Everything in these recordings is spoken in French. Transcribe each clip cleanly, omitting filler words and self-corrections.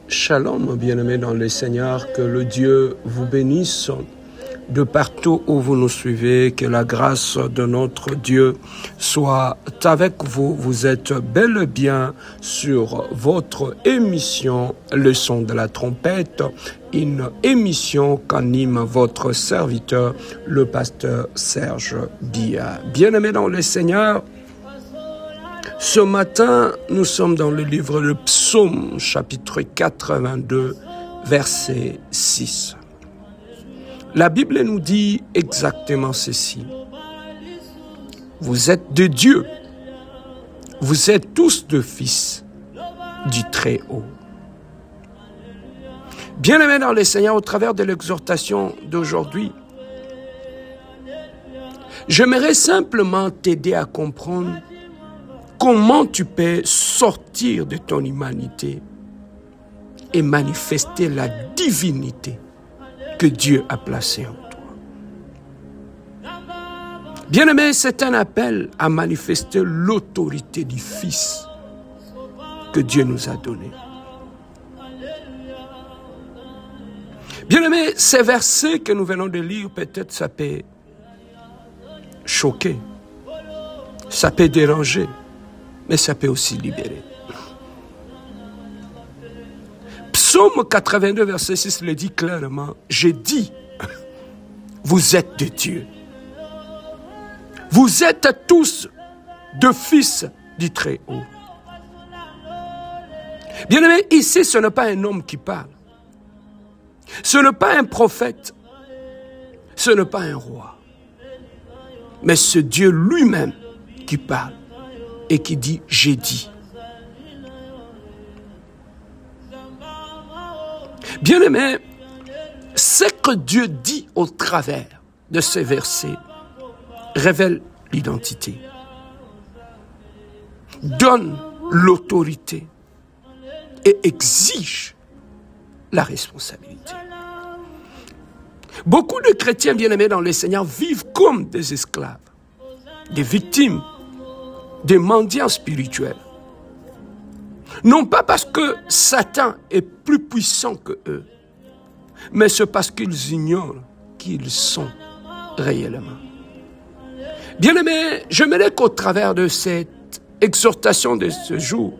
Shalom, bien-aimés dans le Seigneur, que le Dieu vous bénisse de partout où vous nous suivez, que la grâce de notre Dieu soit avec vous. Vous êtes bel et bien sur votre émission Le son de la trompette, une émission qu'anime votre serviteur, le pasteur Serge Bia. Bien-aimés dans le Seigneur, ce matin, nous sommes dans le livre de Psaume, chapitre 82, verset 6. La Bible nous dit exactement ceci. Vous êtes de Dieu. Vous êtes tous de fils du Très-Haut. Bien-aimés dans le Seigneur, au travers de l'exhortation d'aujourd'hui, j'aimerais simplement t'aider à comprendre comment tu peux sortir de ton humanité et manifester la divinité que Dieu a placée en toi. Bien-aimé, c'est un appel à manifester l'autorité du Fils que Dieu nous a donné. Bien-aimé, ces versets que nous venons de lire, peut-être ça peut choquer, ça peut déranger, mais ça peut aussi libérer. Psaume 82, verset 6 le dit clairement. J'ai dit, vous êtes de Dieu. Vous êtes tous de fils du Très-Haut. Bien-aimé, ici, ce n'est pas un homme qui parle. Ce n'est pas un prophète. Ce n'est pas un roi. Mais c'est Dieu lui-même qui parle et qui dit, j'ai dit. Bien-aimé, ce que Dieu dit au travers de ces versets révèle l'identité, donne l'autorité et exige la responsabilité. Beaucoup de chrétiens bien-aimés dans le Seigneur vivent comme des esclaves, des victimes, des mendiants spirituels. Non pas parce que Satan est plus puissant que eux, mais c'est parce qu'ils ignorent qui ils sont réellement. Bien-aimés, j'aimerais qu'au travers de cette exhortation de ce jour,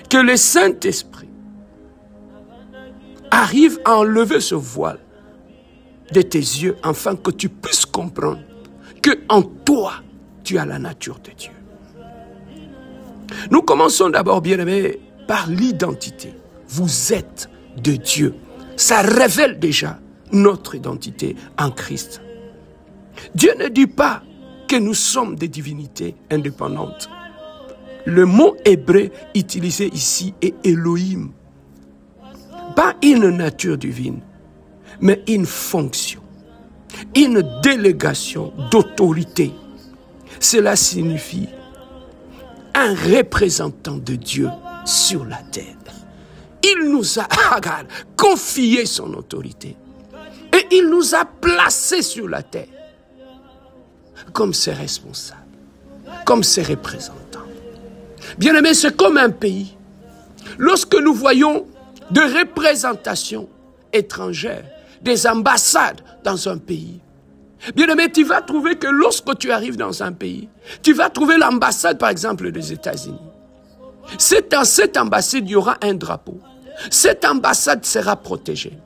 que le Saint-Esprit arrive à enlever ce voile de tes yeux, afin que tu puisses comprendre que en toi, tu as la nature de Dieu. Nous commençons d'abord, bien-aimés, par l'identité. Vous êtes de Dieu. Ça révèle déjà notre identité en Christ. Dieu ne dit pas que nous sommes des divinités indépendantes. Le mot hébreu utilisé ici est Elohim. Pas une nature divine, mais une fonction, une délégation d'autorité. Cela signifie un représentant de Dieu sur la terre. Il nous a confié son autorité et il nous a placés sur la terre comme ses responsables, comme ses représentants. Bien-aimés, c'est comme un pays. Lorsque nous voyons des représentations étrangères, des ambassades dans un pays, bien-aimé, tu vas trouver que lorsque tu arrives dans un pays, tu vas trouver l'ambassade, par exemple, des États-Unis. C'est dans cette ambassade, il y aura un drapeau. Cette ambassade sera protégée.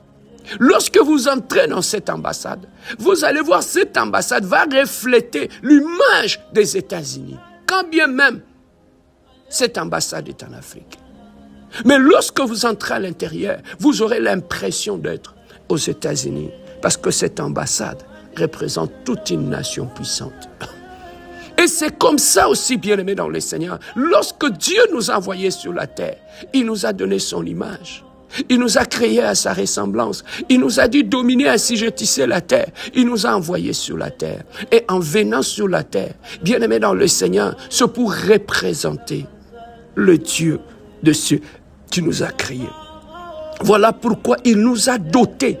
Lorsque vous entrez dans cette ambassade, vous allez voir cette ambassade va refléter l'image des États-Unis. Quand bien même cette ambassade est en Afrique. Mais lorsque vous entrez à l'intérieur, vous aurez l'impression d'être aux États-Unis. Parce que cette ambassade représente toute une nation puissante. Et c'est comme ça aussi, bien-aimés dans le Seigneur. Lorsque Dieu nous a envoyés sur la terre, il nous a donné son image. Il nous a créés à sa ressemblance. Il nous a dit dominer ainsi je tissais la terre. Il nous a envoyés sur la terre. Et en venant sur la terre, bien-aimés dans le Seigneur, c'est pour représenter le Dieu de ceux qui nous a créés. Voilà pourquoi il nous a dotés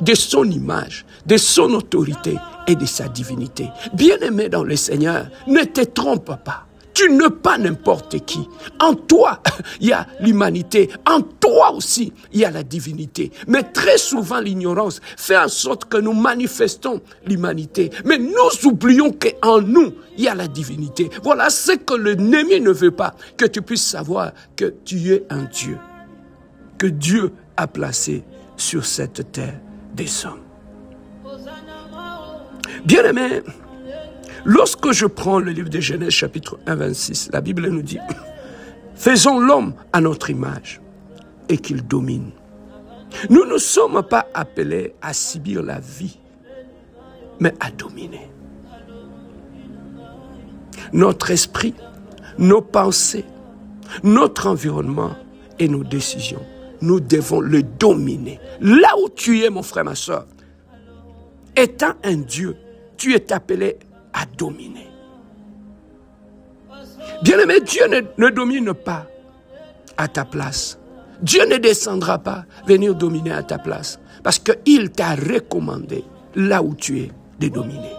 de son image, de son autorité et de sa divinité. Bien-aimé dans le Seigneur, ne te trompe pas. Tu n'es pas n'importe qui. En toi, il y a l'humanité. En toi aussi, il y a la divinité. Mais très souvent, l'ignorance fait en sorte que nous manifestons l'humanité. Mais nous oublions qu'en nous, il y a la divinité. Voilà ce que l'ennemi ne veut pas. Que tu puisses savoir que tu es un Dieu. Que Dieu a placé sur cette terre des hommes. Bien-aimé, lorsque je prends le livre de Genèse chapitre 1, 26, la Bible nous dit « Faisons l'homme à notre image et qu'il domine ». Nous ne sommes pas appelés à subir la vie, mais à dominer. Notre esprit, nos pensées, notre environnement et nos décisions, nous devons le dominer. Là où tu es, mon frère, ma soeur, étant un Dieu, tu es appelé à dominer. Bien-aimé, Dieu ne domine pas à ta place. Dieu ne descendra pas venir dominer à ta place. Parce qu'il t'a recommandé, là où tu es, de dominer.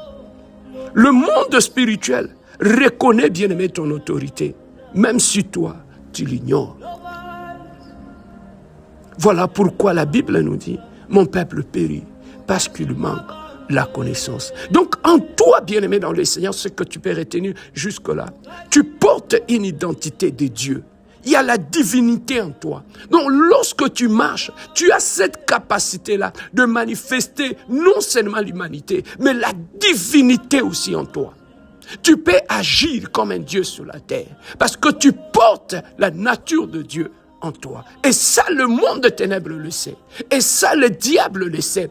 Le monde spirituel reconnaît, bien-aimé, ton autorité, même si toi, tu l'ignores. Voilà pourquoi la Bible nous dit, mon peuple périt, parce qu'il manque la connaissance. Donc, en toi, bien-aimé dans le Seigneur, ce que tu peux retenir jusque-là, tu portes une identité de Dieu. Il y a la divinité en toi. Donc, lorsque tu marches, tu as cette capacité-là de manifester non seulement l'humanité, mais la divinité aussi en toi. Tu peux agir comme un Dieu sur la terre, parce que tu portes la nature de Dieu en toi. Et ça, le monde de ténèbres le sait. Et ça, le diable le sait.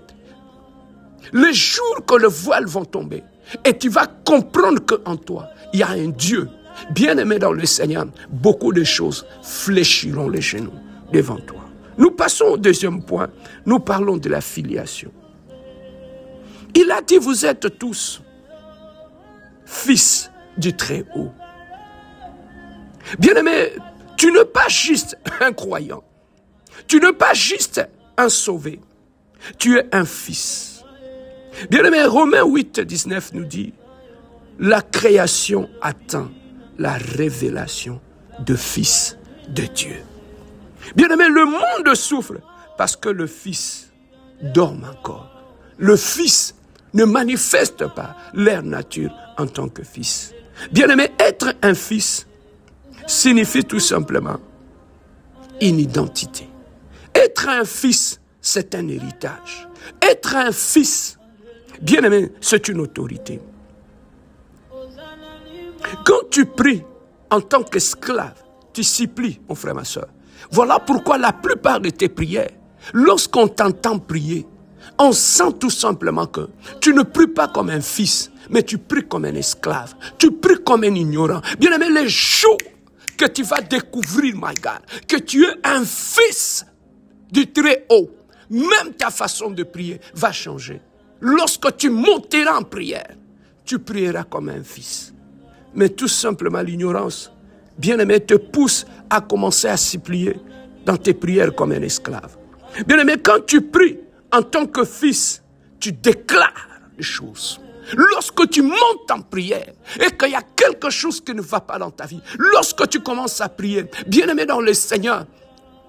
Le jour que le voile va tomber, et tu vas comprendre qu'en toi, il y a un Dieu. Bien-aimé dans le Seigneur, beaucoup de choses fléchiront les genoux devant toi. Nous passons au deuxième point. Nous parlons de la filiation. Il a dit, vous êtes tous fils du Très-Haut. Bien-aimé, tu n'es pas juste un croyant. Tu n'es pas juste un sauvé. Tu es un fils. Bien-aimé, Romains 8, 19 nous dit, la création attend la révélation de Fils de Dieu. Bien-aimé, le monde souffre parce que le Fils dort encore. Le Fils ne manifeste pas leur nature en tant que Fils. Bien-aimé, être un Fils signifie tout simplement une identité. Être un Fils, c'est un héritage. Être un Fils, bien-aimé, c'est une autorité. Quand tu pries en tant qu'esclave, tu supplies, mon frère, ma soeur. Voilà pourquoi la plupart de tes prières, lorsqu'on t'entend prier, on sent tout simplement que tu ne pries pas comme un fils, mais tu pries comme un esclave. Tu pries comme un ignorant. Bien aimé, les jours que tu vas découvrir, my God, que tu es un fils du Très-Haut, même ta façon de prier va changer. Lorsque tu monteras en prière, tu prieras comme un fils. Mais tout simplement l'ignorance, bien-aimé, te pousse à commencer à supplier dans tes prières comme un esclave. Bien-aimé, quand tu pries en tant que fils, tu déclares les choses. Lorsque tu montes en prière et qu'il y a quelque chose qui ne va pas dans ta vie, lorsque tu commences à prier, bien-aimé dans le Seigneur,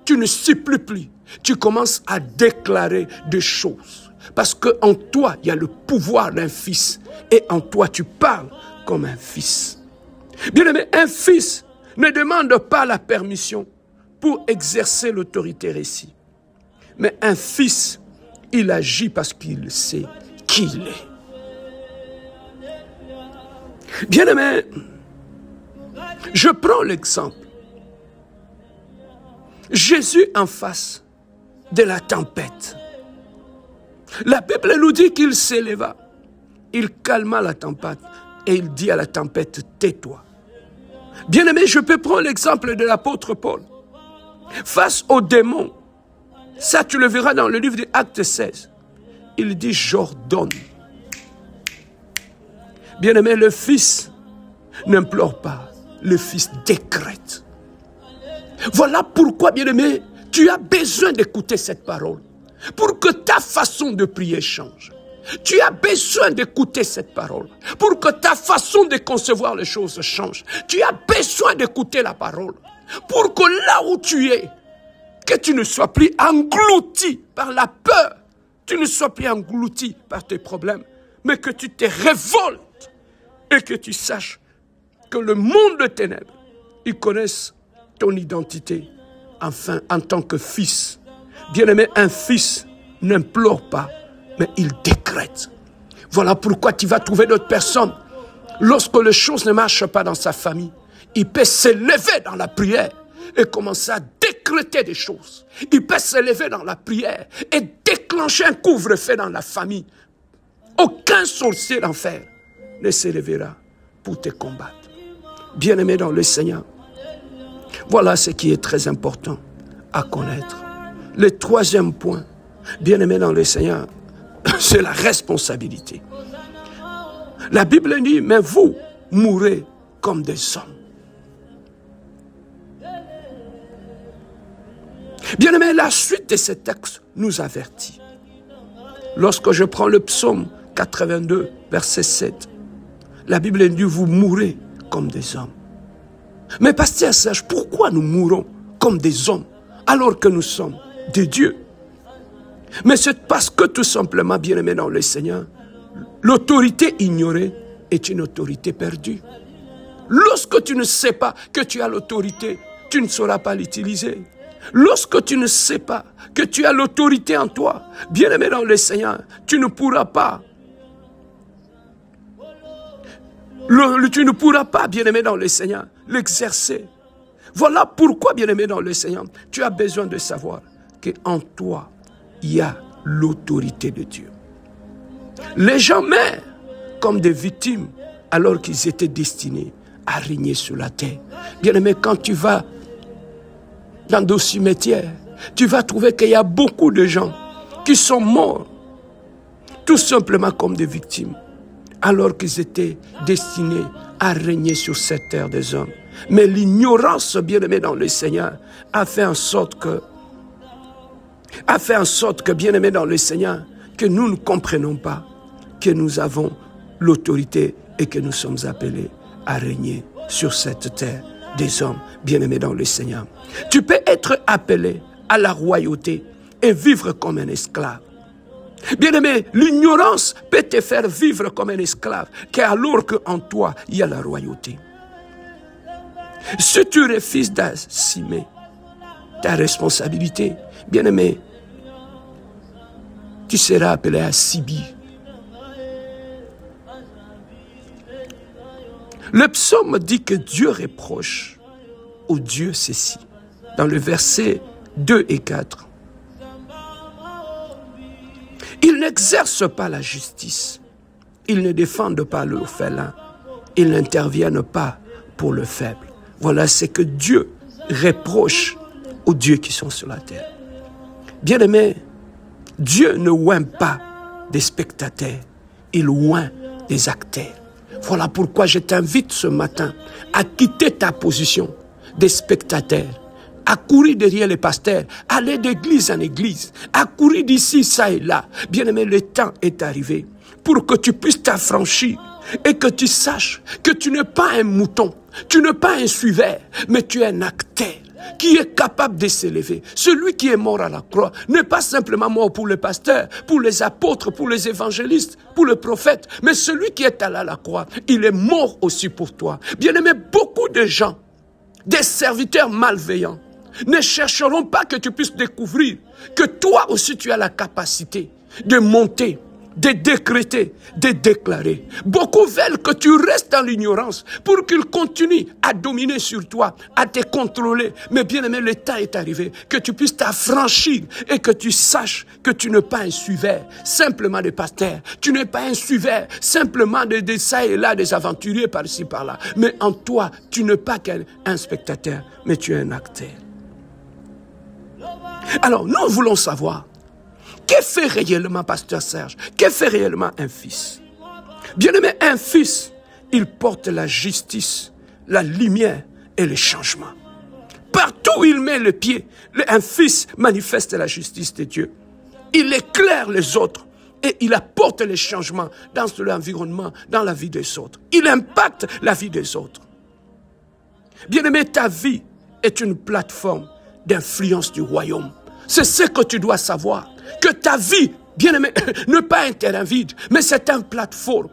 tu ne supplies plus. Tu commences à déclarer des choses. Parce qu'en toi, il y a le pouvoir d'un fils. Et en toi, tu parles comme un fils. Bien-aimé, un fils ne demande pas la permission pour exercer l'autorité récite. Mais un fils, il agit parce qu'il sait qui il est. Bien-aimé, je prends l'exemple. Jésus en face de la tempête. La Bible nous dit qu'il s'éleva. Il calma la tempête et il dit à la tempête, tais-toi. Bien-aimé, je peux prendre l'exemple de l'apôtre Paul. Face aux démons, ça tu le verras dans le livre des Actes 16. Il dit, j'ordonne. Bien-aimé, le Fils n'implore pas, le Fils décrète. Voilà pourquoi, bien-aimé, tu as besoin d'écouter cette parole. Pour que ta façon de prier change. Tu as besoin d'écouter cette parole. Pour que ta façon de concevoir les choses change. Tu as besoin d'écouter la parole. Pour que là où tu es, que tu ne sois plus englouti par la peur. Tu ne sois plus englouti par tes problèmes. Mais que tu te révoltes. Et que tu saches que le monde de ténèbres, ils connaissent ton identité. Enfin, en tant que fils. Bien-aimé, un fils n'implore pas, mais il décrète. Voilà pourquoi tu vas trouver d'autres personnes. Lorsque les choses ne marchent pas dans sa famille, il peut s'élever dans la prière et commencer à décréter des choses. Il peut s'élever dans la prière et déclencher un couvre-feu dans la famille. Aucun sorcier d'enfer ne s'élèvera pour te combattre. Bien-aimé dans le Seigneur, voilà ce qui est très important à connaître. Le troisième point, bien-aimé dans le Seigneur, c'est la responsabilité. La Bible dit, mais vous mourrez comme des hommes. Bien-aimé, la suite de ce texte nous avertit. Lorsque je prends le psaume 82, verset 7, la Bible dit, vous mourrez comme des hommes. Mais pasteur Serge, pourquoi nous mourons comme des hommes alors que nous sommes de Dieu? Mais c'est parce que tout simplement, bien-aimé dans le Seigneur, l'autorité ignorée est une autorité perdue. Lorsque tu ne sais pas que tu as l'autorité, tu ne sauras pas l'utiliser. Lorsque tu ne sais pas que tu as l'autorité en toi, bien-aimé dans le Seigneur, tu ne pourras pas. Tu ne pourras pas, bien-aimé dans le Seigneur, l'exercer. Voilà pourquoi, bien-aimé dans le Seigneur, tu as besoin de savoir qu'en toi, il y a l'autorité de Dieu. Les gens meurent comme des victimes alors qu'ils étaient destinés à régner sur la terre. Bien-aimé, quand tu vas dans des cimetières, tu vas trouver qu'il y a beaucoup de gens qui sont morts tout simplement comme des victimes alors qu'ils étaient destinés à régner sur cette terre des hommes. Mais l'ignorance, bien-aimé dans le Seigneur, a fait en sorte que, bien-aimé dans le Seigneur, que nous ne comprenons pas que nous avons l'autorité et que nous sommes appelés à régner sur cette terre des hommes, bien-aimés dans le Seigneur. Tu peux être appelé à la royauté et vivre comme un esclave. Bien-aimé, l'ignorance peut te faire vivre comme un esclave, alors qu'en toi, il y a la royauté. Si tu refuses d'assumer ta responsabilité, bien-aimé, tu seras appelé à subir. Le psaume dit que Dieu reproche au Dieu ceci. Dans le verset 2 et 4. Ils n'exercent pas la justice. Ils ne défendent pas l'orphelin. Ils n'interviennent pas pour le faible. Voilà ce que Dieu reproche aux dieux qui sont sur la terre. Bien-aimé, Dieu ne oint pas des spectateurs. Il oint des acteurs. Voilà pourquoi je t'invite ce matin à quitter ta position de spectateur, à courir derrière les pasteurs, aller d'église en église, à courir d'ici, ça et là. Bien-aimé, le temps est arrivé pour que tu puisses t'affranchir et que tu saches que tu n'es pas un mouton, tu n'es pas un suiveur, mais tu es un acteur qui est capable de s'élever. Celui qui est mort à la croix n'est pas simplement mort pour les pasteurs, pour les apôtres, pour les évangélistes, pour le prophète, mais celui qui est allé à la croix, il est mort aussi pour toi. Bien-aimé, beaucoup de gens, des serviteurs malveillants, ne chercheront pas que tu puisses découvrir que toi aussi tu as la capacité de monter, de décréter, de déclarer. Beaucoup veulent que tu restes dans l'ignorance pour qu'ils continuent à dominer sur toi, à te contrôler. Mais bien aimé, le temps est arrivé que tu puisses t'affranchir et que tu saches que tu n'es pas un suiveur simplement de pasteur. Tu n'es pas un suiveur simplement de ça et là, des aventuriers par-ci par-là. Mais en toi, tu n'es pas qu'un spectateur, mais tu es un acteur. Alors, nous voulons savoir, que fait réellement Pasteur Serge? Que fait réellement un fils? Bien-aimé, un fils, il porte la justice, la lumière et le changement. Partout où il met le pied, un fils manifeste la justice de Dieu. Il éclaire les autres et il apporte les changements dans l'environnement, dans la vie des autres. Il impacte la vie des autres. Bien-aimé, ta vie est une plateforme d'influence du royaume. C'est ce que tu dois savoir. Que ta vie, bien-aimé, n'est pas un terrain vide, mais c'est une plateforme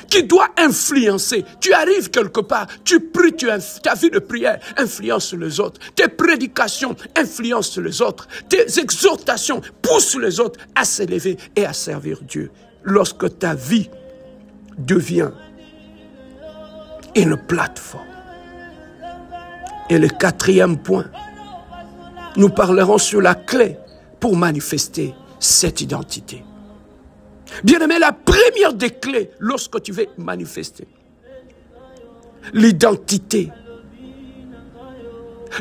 qui doit influencer. Tu arrives quelque part, tu pries, ta vie de prière influence sur les autres. Tes prédications influencent sur les autres. Tes exhortations poussent les autres à s'élever et à servir Dieu. Lorsque ta vie devient une plateforme. Et le quatrième point, nous parlerons sur la clé pour manifester cette identité. Bien-aimé, la première des clés lorsque tu veux manifester l'identité,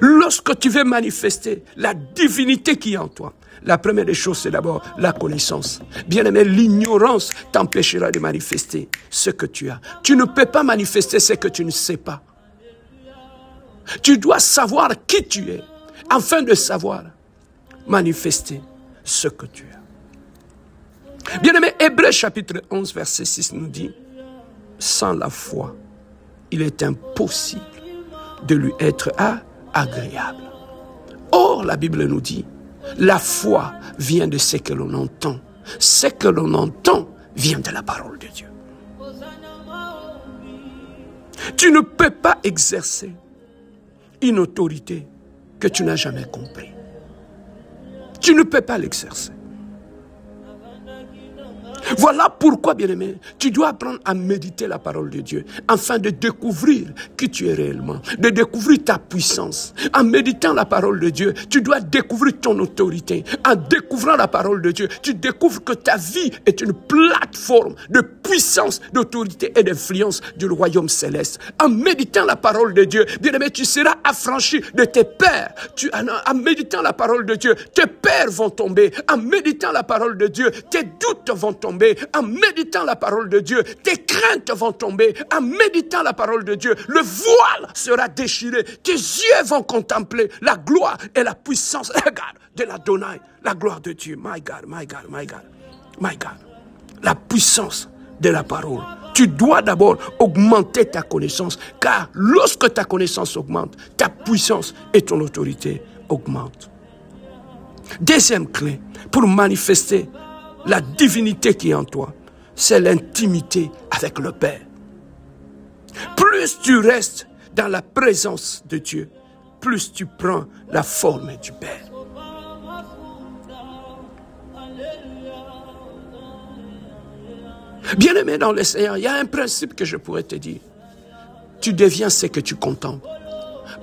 lorsque tu veux manifester la divinité qui est en toi, la première des choses, c'est d'abord la connaissance. Bien-aimé, l'ignorance t'empêchera de manifester ce que tu as. Tu ne peux pas manifester ce que tu ne sais pas. Tu dois savoir qui tu es, afin de savoir manifester ce que tu as. Bien-aimé, Hébreux chapitre 11, verset 6 nous dit, sans la foi, il est impossible de lui être agréable. Or, la Bible nous dit, la foi vient de ce que l'on entend. Ce que l'on entend vient de la parole de Dieu. Tu ne peux pas exercer une autorité que tu n'as jamais compris. Tu ne peux pas l'exercer. Voilà pourquoi, bien-aimé, tu dois apprendre à méditer la parole de Dieu, afin de découvrir qui tu es réellement, de découvrir ta puissance. En méditant la parole de Dieu, tu dois découvrir ton autorité. En découvrant la parole de Dieu, tu découvres que ta vie est une plateforme de puissance, d'autorité et d'influence du royaume céleste. En méditant la parole de Dieu, bien-aimé, tu seras affranchi de tes pères. En méditant la parole de Dieu, tes pères vont tomber. En méditant la parole de Dieu, tes doutes vont tomber. En méditant la parole de Dieu, tes craintes vont tomber. En méditant la parole de Dieu, le voile sera déchiré. Tes yeux vont contempler la gloire et la puissance, regarde, de l'Adonai, la gloire de Dieu. My God, my God, my God, my God. La puissance de la parole. Tu dois d'abord augmenter ta connaissance, car lorsque ta connaissance augmente, ta puissance et ton autorité augmentent. Deuxième clé pour manifester la divinité qui est en toi, c'est l'intimité avec le Père. Plus tu restes dans la présence de Dieu, plus tu prends la forme du Père. Bien-aimé dans le Seigneur, il y a un principe que je pourrais te dire. Tu deviens ce que tu contemples.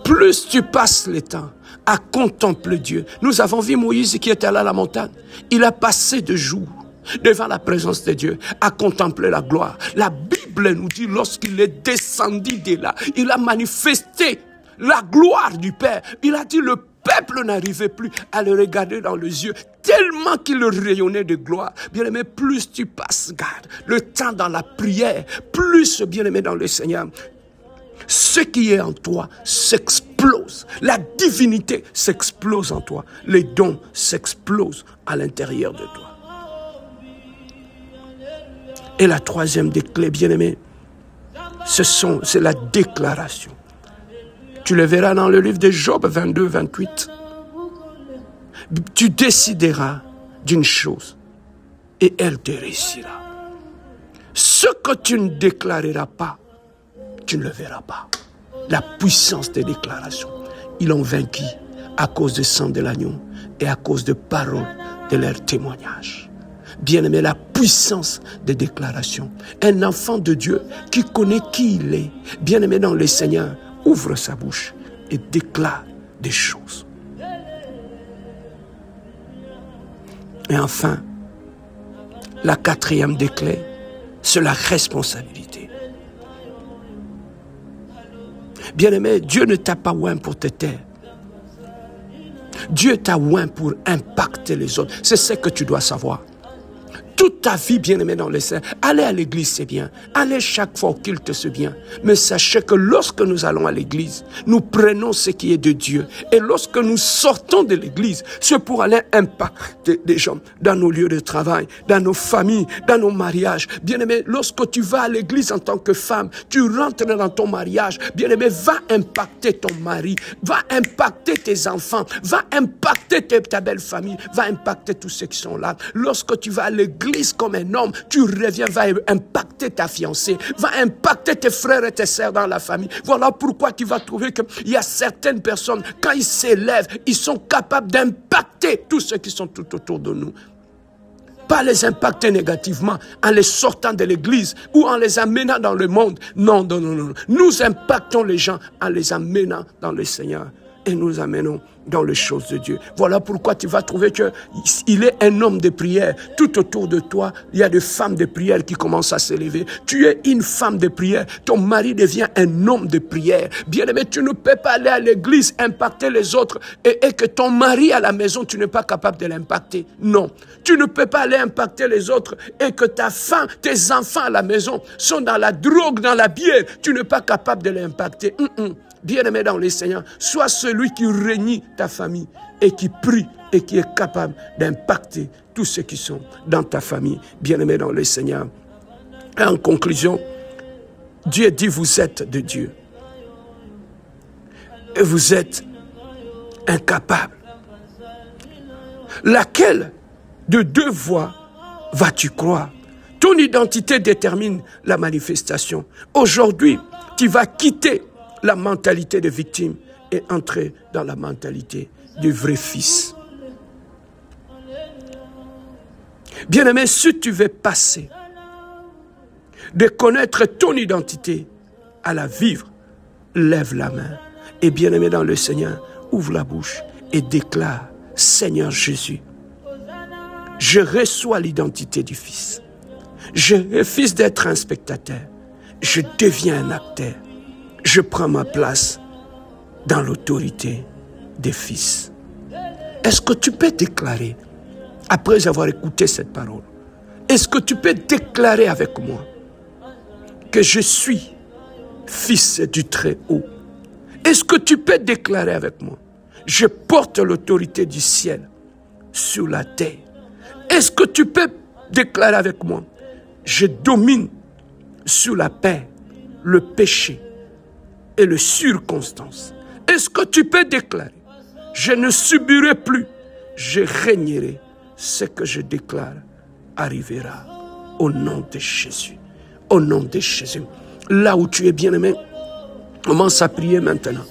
Plus tu passes le temps à contempler Dieu. Nous avons vu Moïse qui était allé à la montagne. Il a passé 2 jours devant la présence de Dieu à contempler la gloire. La Bible nous dit lorsqu'il est descendu de là, il a manifesté la gloire du Père. Il a dit le peuple n'arrivait plus à le regarder dans les yeux tellement qu'il rayonnait de gloire. Bien-aimé, plus tu passes, garde, le temps dans la prière, plus, bien-aimé dans le Seigneur, ce qui est en toi s'explose. La divinité s'explose en toi. Les dons s'explosent à l'intérieur de toi. Et la troisième des clés, bien-aimés, c'est la déclaration. Tu le verras dans le livre de Job 22, 28. Tu décideras d'une chose et elle te réussira. Ce que tu ne déclareras pas, tu ne le verras pas. La puissance des déclarations. Ils ont vaincu à cause du sang de l'agneau et à cause de paroles de leur témoignage. Bien-aimé, la puissance des déclarations. Un enfant de Dieu qui connaît qui il est, bien-aimé dans le Seigneur, ouvre sa bouche et déclare des choses. Et enfin, la quatrième des clés, c'est la responsabilité. Bien-aimé, Dieu ne t'a pas oint pour te taire. Dieu t'a oint pour impacter les autres. C'est ce que tu dois savoir. Toute ta vie, bien-aimé dans le Seigneur, aller à l'église, c'est bien. Aller chaque fois au culte, c'est bien. Mais sachez que lorsque nous allons à l'église, nous prenons ce qui est de Dieu. Et lorsque nous sortons de l'église, c'est pour aller impacter des gens dans nos lieux de travail, dans nos familles, dans nos mariages. Bien-aimé, lorsque tu vas à l'église en tant que femme, tu rentres dans ton mariage. Bien-aimé, va impacter ton mari, va impacter tes enfants, va impacter ta belle famille, va impacter tous ceux qui sont là. Lorsque tu vas à l'église comme un homme, tu reviens, va impacter ta fiancée, va impacter tes frères et tes sœurs dans la famille. Voilà pourquoi tu vas trouver qu'il y a certaines personnes, quand ils s'élèvent, ils sont capables d'impacter tous ceux qui sont tout autour de nous. Pas les impacter négativement en les sortant de l'église ou en les amenant dans le monde. Non, non, non, non. Nous impactons les gens en les amenant dans le Seigneur et nous amenons dans les choses de Dieu. Voilà pourquoi tu vas trouver qu'il est un homme de prière. Tout autour de toi, il y a des femmes de prière qui commencent à s'élever. Tu es une femme de prière. Ton mari devient un homme de prière. Bien-aimé, tu ne peux pas aller à l'église, impacter les autres et que ton mari à la maison, tu n'es pas capable de l'impacter. Non. Tu ne peux pas aller impacter les autres et que ta femme, tes enfants à la maison sont dans la drogue, dans la bière. Tu n'es pas capable de l'impacter. Bien-aimé dans le Seigneur, sois celui qui réunit ta famille et qui prie et qui est capable d'impacter tous ceux qui sont dans ta famille. Bien-aimé dans le Seigneur. Et en conclusion, Dieu dit vous êtes de Dieu. Et vous êtes incapable. Laquelle de deux voies vas-tu croire? Ton identité détermine la manifestation. Aujourd'hui, tu vas quitter la mentalité de victime et entrer dans la mentalité du vrai fils. Bien-aimé, si tu veux passer de connaître ton identité à la vivre, lève la main. Et bien-aimé dans le Seigneur, ouvre la bouche et déclare, Seigneur Jésus, je reçois l'identité du Fils. Je refuse d'être un spectateur. Je deviens un acteur. Je prends ma place dans l'autorité des fils. Est-ce que tu peux déclarer, après avoir écouté cette parole, est-ce que tu peux déclarer avec moi que je suis fils du Très-Haut? Est-ce que tu peux déclarer avec moi, je porte l'autorité du ciel sur la terre? Est-ce que tu peux déclarer avec moi, je domine sur la paix, le péché et les circonstances? Est-ce que tu peux déclarer, je ne subirai plus, je régnerai, ce que je déclare arrivera au nom de Jésus. Au nom de Jésus. Là où tu es bien-aimé, commence à prier maintenant.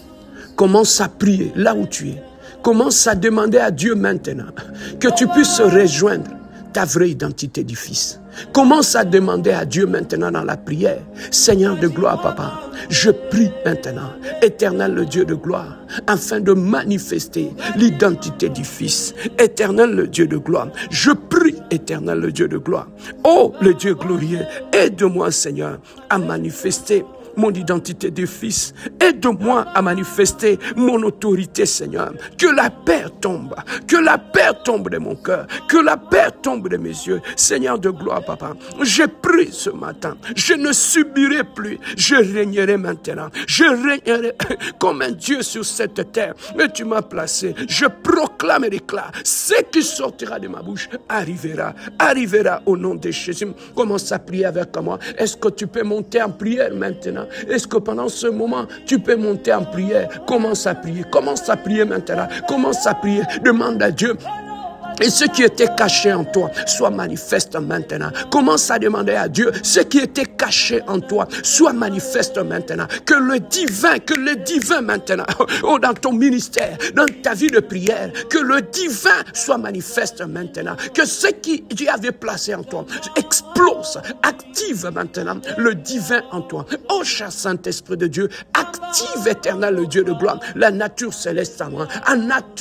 Commence à prier là où tu es. Commence à demander à Dieu maintenant que tu puisses rejoindre ta vraie identité du Fils. Commence à demander à Dieu maintenant dans la prière. Seigneur de gloire, Papa, je prie maintenant, Éternel le Dieu de gloire, afin de manifester l'identité du Fils. Éternel le Dieu de gloire, je prie, Éternel le Dieu de gloire. Oh, le Dieu glorieux, aide-moi, Seigneur, à manifester mon identité de fils. Aide-moi à manifester mon autorité, Seigneur. Que la paix tombe. Que la paix tombe de mon cœur. Que la paix tombe de mes yeux. Seigneur de gloire, Papa, je prie ce matin. Je ne subirai plus. Je régnerai maintenant. Je régnerai comme un Dieu sur cette terre. Mais tu m'as placé. Je proclame et déclare. Ce qui sortira de ma bouche arrivera. Arrivera au nom de Jésus. Commence à prier avec moi. Est-ce que tu peux monter en prière maintenant? Est-ce que pendant ce moment, tu peux monter en prière? Commence à prier. Commence à prier maintenant. Commence à prier. Demande à Dieu. Et ce qui était caché en toi soit manifeste maintenant. Commence à demander à Dieu, ce qui était caché en toi soit manifeste maintenant. Que le divin maintenant, oh, dans ton ministère, dans ta vie de prière, que le divin soit manifeste maintenant. Que ce qui Dieu avait placé en toi explose, active maintenant le divin en toi. Oh, cher Saint-Esprit de Dieu, active, Éternel, le Dieu de gloire, la nature céleste en moi.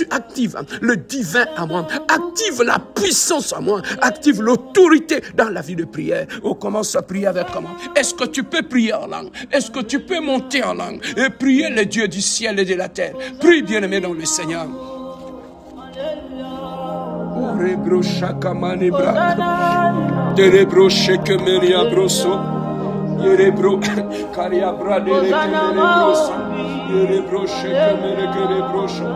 Active le divin en moi. Active la puissance en moi. Active l'autorité dans la vie de prière. On commence à prier avec comment? Est-ce que tu peux prier en langue? Est-ce que tu peux monter en langue et prier le Dieu du ciel et de la terre? Prie, bien-aimé, dans le Seigneur. Oh, Marebro Shakamanebra. Derebro Shekemeria Broso. Yerebro Kariabra Derebrosa. Yerebro Shekemerebroso.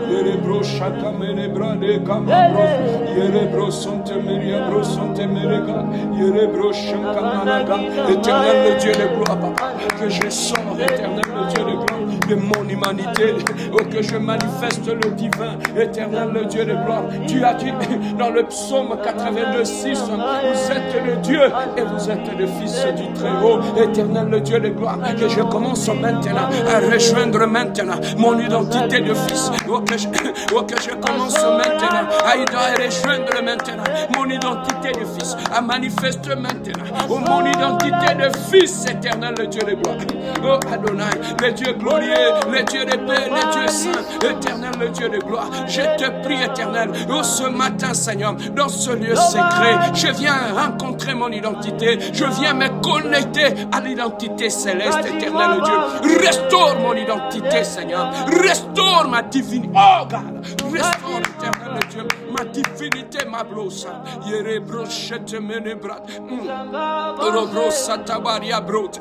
Yerebro Shakamerebra de Camabros. Yerebro Sontemeria Brosontemerega. Yerebro Shakamanaga. Éternel le Dieu de gloire, papa. Que je sors, éternel le Dieu de gloire, de mon humanité. Oh, que je manifeste le divin, éternel le Dieu de gloire. Tu as dit dans le psaume 82:6, vous êtes le Dieu et vous êtes le Fils du Très-Haut, éternel le Dieu de gloire. Que je commence maintenant à rejoindre maintenant mon identité de fils. Oh, que je commence maintenant à rejoindre maintenant mon identité de fils, à manifester maintenant mon identité de fils, éternel le Dieu de gloire. Oh Adonai, le Dieu glorieux, le Dieu de paix, le Dieu saint, éternel le Dieu de gloire. Je te prie, éternel, oh, ce matin, Seigneur, dans ce lieu secret, je viens rencontrer mon identité, je viens me connecter à l'identité céleste, éternel Dieu. Restaure mon identité, Seigneur. Restaure ma divinité. Oh God, restaure, éternel Dieu, ma divinité, ma blosa. Yere brochette menebrat. Robrosa tabaria brot.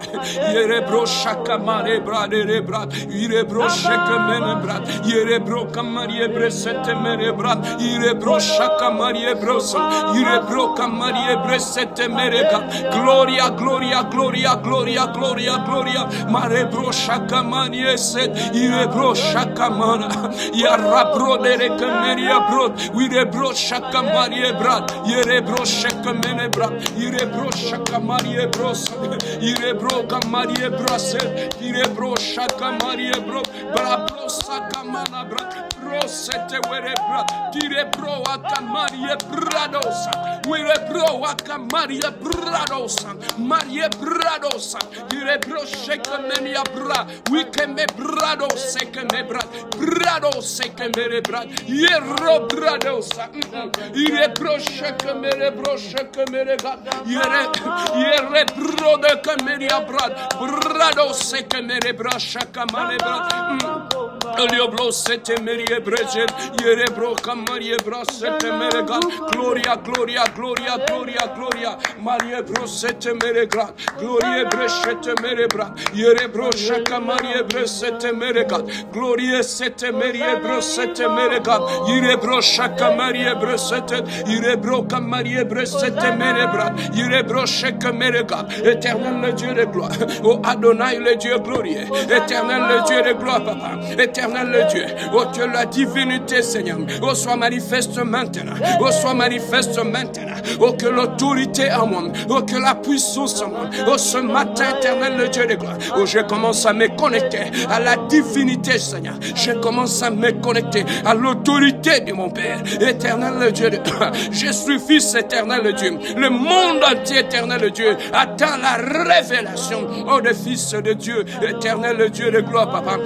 Yere brochaka marebra de rebrat. Yere brocheka menebrat. Yere broka marie bresette menebrat. Yere brochaka marie brosa. Yere broka marie bresette merega. Gloria, gloria, gloria, gloria, gloria, gloria. Mare brochaka marie set. Yere brochaka mana. Yara bro de rekemeria brot. Yere brochaka marie brat. Yere brocheka menebrat. Yere brochaka marie brosa. Yere broka marie braset. Yere brochaka marie bro. Bra brosa kamana brat. Brosete were brat. Yere bro akamarie bradosa. Yere bro akamarie bradosa. Marie bradosa. Yere brocheka menia bra. Wikeme brado sekeme brat. Brado sekeme brat. Yero bradosa. Yere brocheka mere brocheka mere gat. Yere bro de kameria brat. Brado sekeme brocheka mane brat. Lioblo sete merie brejet. Yere bro kamarie brasete mere gat. Gloria, gloria, gloria, gloria, gloria. Marie brosete mere gat. Gloria brechete mere brat. Yere brocheka marie brosete mere gat. Gloria sete merie brosete mere gat. Yere brocheka marie brosete. Yere broka marie brosete mere brat. Yere brocheka mere gat. Éternel le Dieu de gloire. Oh Adonai le Dieu glorieux. Éternel le Dieu de gloire, papa. Éternel le Dieu. Oh que la divinité, Seigneur. Oh soit manifeste maintenant. Oh soit manifeste maintenant. Oh que l'autorité en moi. Oh que la puissance en moi. Oh ce matin, éternel le Dieu de gloire. Oh je commence à me connecter à la divinité, Seigneur. Je commence à me connecter à l'autorité de mon Père. Éternel le Dieu de gloire. Je suis fils, éternel le Dieu. Le monde entier, éternel le Dieu, attend la révélation, oh, de fils de Dieu, éternel le Dieu de gloire, papa.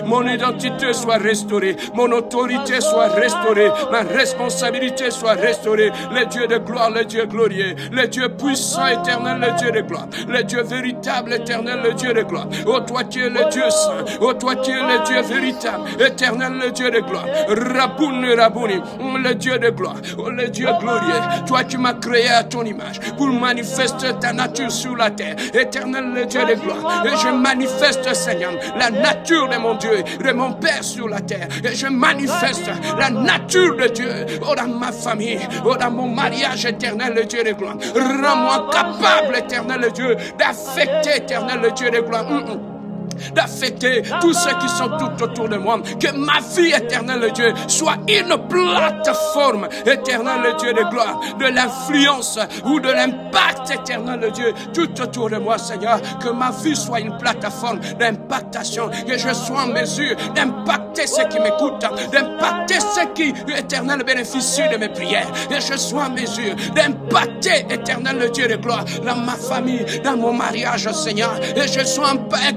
Mon identité soit restaurée, mon autorité soit restaurée, ma responsabilité soit restaurée. Le Dieu de gloire, le Dieu glorieux, le Dieu puissant, éternel, le Dieu de gloire, le Dieu véritable, éternel, le Dieu de gloire. Oh, toi qui es le Dieu saint, oh, toi qui es le Dieu véritable, éternel, le Dieu de gloire. Rabouni, Rabouni, le Dieu de gloire, oh, le Dieu glorieux. Toi qui m'as créé à ton image pour manifester ta nature sur la terre, éternel, le Dieu de gloire. Et je manifeste, Seigneur, la nature de mon Dieu, de mon Père sur la terre. Et je manifeste la nature de Dieu, oh, dans ma famille, oh, dans mon mariage, éternel, le Dieu de gloire. Rends-moi capable, éternel, le Dieu, d'affecter, éternel, le Dieu de gloire. D'affecter tous ceux qui sont tout autour de moi. Que ma vie, éternelle le Dieu, soit une plateforme, éternel le Dieu de gloire, de l'influence ou de l'impact, éternel le Dieu, tout autour de moi, Seigneur. Que ma vie soit une plateforme d'impactation. Que je sois en mesure d'impacter ceux qui m'écoutent, d'impacter ceux qui, éternel, bénéficient de mes prières. Que je sois en mesure d'impacter, éternel le Dieu de gloire, dans ma famille, dans mon mariage, Seigneur. Et je sois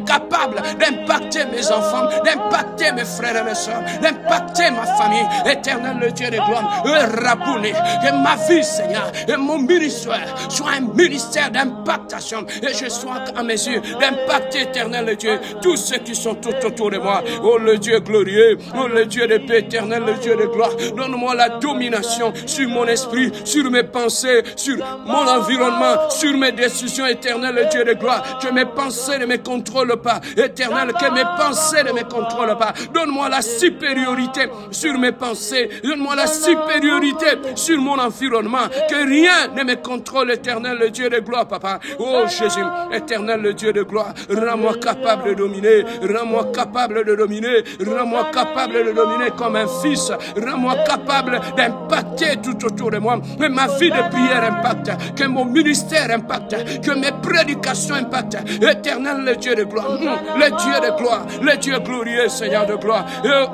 capable, capable d'impacter mes enfants, d'impacter mes frères et mes soeurs, d'impacter ma famille. Éternel, le Dieu de gloire, Rabouni, que ma vie, Seigneur, et mon ministère soit un ministère d'impactation, et je sois en mesure d'impacter, Éternel, le Dieu, tous ceux qui sont tout autour de moi. Oh, le Dieu glorieux, oh, le Dieu de paix, Éternel, le Dieu de gloire, donne-moi la domination sur mon esprit, sur mes pensées, sur mon environnement, sur mes décisions, Éternel, le Dieu de gloire, que mes pensées ne me contrôlent pas, Éternel, que mes pensées ne me contrôlent pas. Donne-moi la supériorité sur mes pensées, donne-moi la supériorité sur mon environnement, que rien ne me contrôle, Éternel, le Dieu de gloire, Papa. Oh Jésus, Éternel, le Dieu de gloire, rends-moi capable de dominer, rends-moi capable de dominer, rends-moi capable de dominer comme un fils, rends-moi capable d'impacter tout autour de moi, que ma vie de prière impacte, que mon ministère impacte, que mes prédications impactent. Éternel, le Dieu de gloire, le Dieu de gloire, le Dieu glorieux, Seigneur de gloire,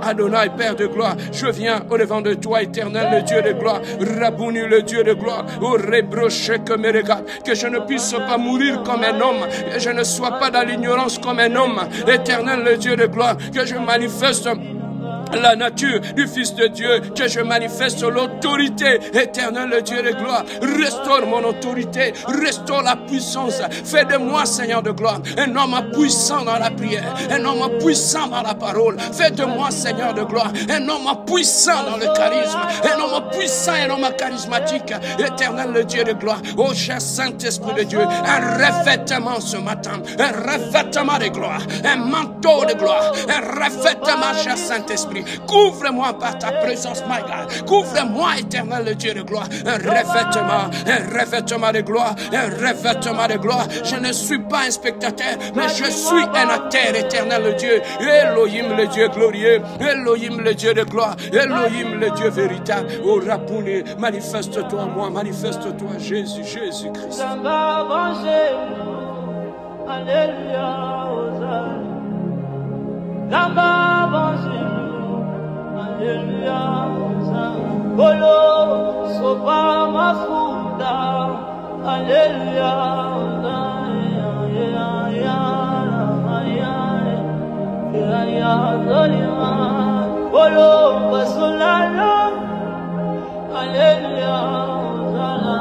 Adonai, Père de gloire, je viens au devant de toi, Éternel, le Dieu de gloire, Rabouni, le Dieu de gloire, au rebroché que me regarde, que je ne puisse pas mourir comme un homme, que je ne sois pas dans l'ignorance comme un homme, Éternel, le Dieu de gloire, que je manifeste la nature du Fils de Dieu, que je manifeste l'autorité éternelle, le Dieu de gloire. Restaure mon autorité, restaure la puissance. Fais de moi, Seigneur de gloire, un homme puissant dans la prière, un homme puissant dans la parole. Fais de moi, Seigneur de gloire, un homme puissant dans le charisme, un homme puissant, un homme charismatique. Éternel, le Dieu de gloire. Oh, cher Saint-Esprit de Dieu, un revêtement ce matin, un revêtement de gloire, un manteau de gloire, un revêtement, cher Saint-Esprit. Couvre-moi par ta présence, my God. Couvre-moi, Éternel, le Dieu de gloire. Un revêtement de gloire, un revêtement de gloire. Je ne suis pas un spectateur, mais je suis un acteur, Éternel, le Dieu. Elohim, le Dieu glorieux. Elohim, le Dieu de gloire. Elohim, le Dieu véritable. Oh, Rabouni, manifeste-toi en moi, manifeste-toi, Jésus, Jésus-Christ. Alléluia, Alléluia, Bolo, sopa mafuta, Alléluia, Bolo, basolala, Alléluia, Zala,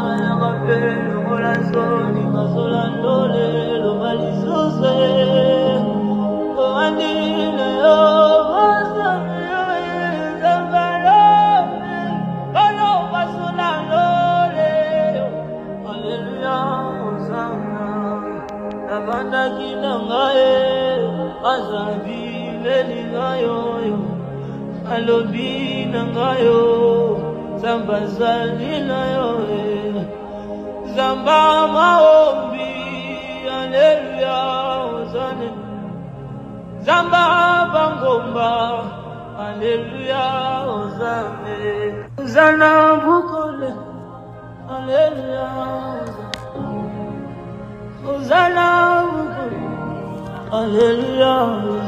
basolalo, le malisose, Alobi nangayo, Zamba zalinayo, Zamba maombi, Alleluia, Zane, Zamba bangomba, Alleluia, Zane, Zana bukole, Alleluia, Zana bukole, Alleluia,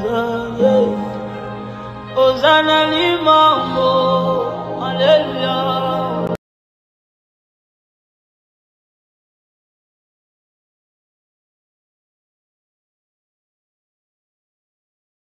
Zane. Hosanna lima